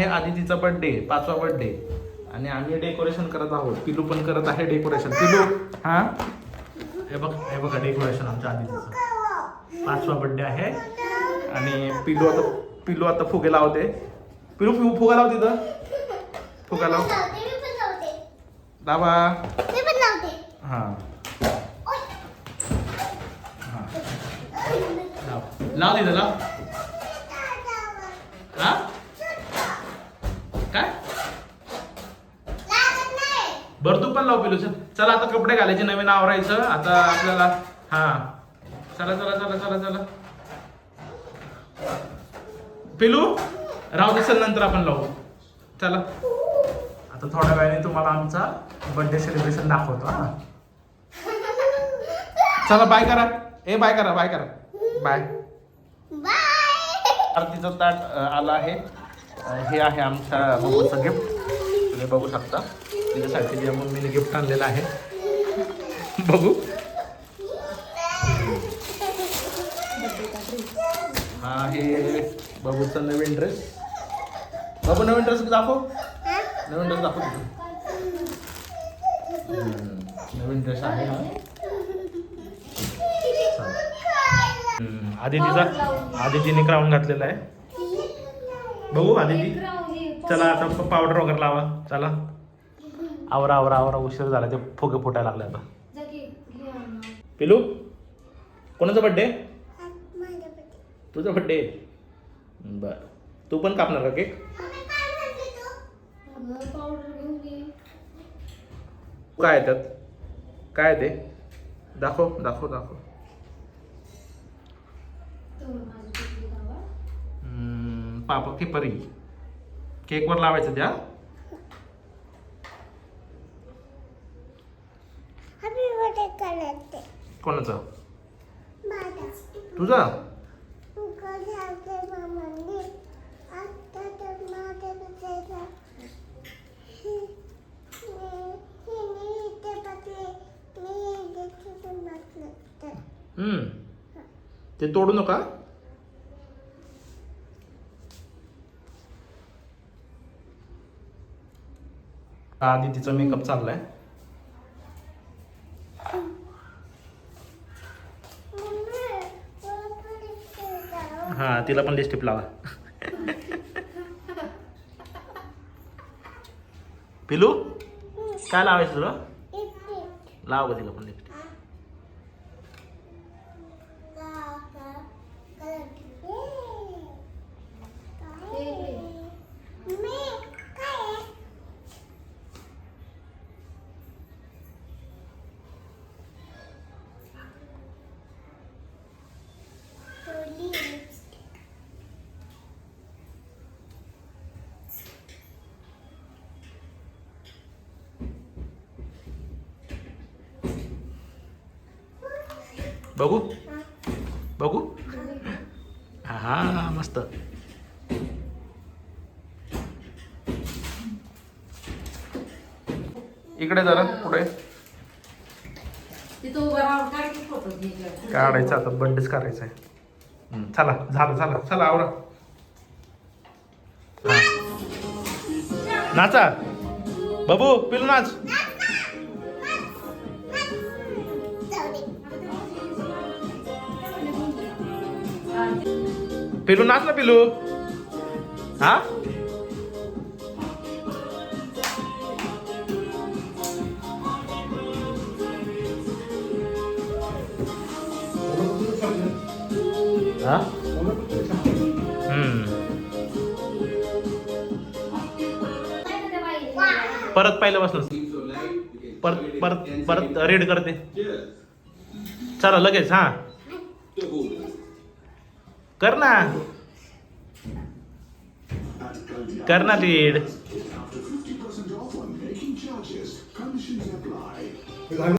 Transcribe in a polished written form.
आहे आदितीचा birthday, 5वा birthday आणि आम्ही डेकोरेशन करत आहोत. पिलू पण करत आहे डेकोरेशन. पिलू हा हे बघा डेकोरेशन आमच्या आदितीचं. 5वा बर्थडे आहे आणि पिलू आता फुगे लावते. पिलू फुगा लाव तिथं. फुगा लाव. दाबा. हा लाव तिथं लाव. हा काय बरं तू पण लाव पिलू. चला आता कपडे घालायचे, नवीन आवरायचं आता आपल्याला. हा चला चला चला चला चला पिलू राहू दे, चल नंतर आपण लावू. चला आता थोड्या वेळाने तुम्हाला आमचा बर्थडे सेलिब्रेशन दाखवतो. हा चला बाय करा. बाय करा, बाय करा, बाय. आरतीचं ताट आलं आहे. हे आहे आमच्या बघूचं गिफ्ट, तुम्ही बघू शकता. तिच्यासाठी जे मम्मीने गिफ्ट आणलेलं आहे. बघू. हा हे बाबूचा नवीन ड्रेस. बाबू नवीन ड्रेस दाखव. नवीन ड्रेस दाखव. नवीन ड्रेस आहे हा. आदितीने क्राऊन घातलेला आहे. बघू आदिती. चला आता पावडर वगैरे लावा. चला आवरा आवरा आवरा, उशीर झाला. ते फुगे फुटायला लागले आता. पिलू कोणाचा बर्थडे? तुझा बर्थडे. बर तू पण कापणार का केक? काय आहे त्यात? काय ते दाखव दाखव दाखव. पापा की परी केक वर लावायचं त्या. कोणाचा? तुझा? ते तोडू नका. आदितीचा मेकअप चाललाय. हा तिला पण लिपस्टिक लावा. पिलू काय लावायचं तुला? लाव तिला पण लिपस्टिक. बघू बघू. हा मस्त. इकडे जरा पुढे काढायचं. आता बर्थडेच करायचा आहे. चला झालं चला चला आवरा. नाचा बाबू. पिलू नाच. पिलू नाच ना पिलू. हा हा परत पाहिलं बसलं. परत परत परत रेड करते. चला लगेच. हा कर ना कर ना रीड.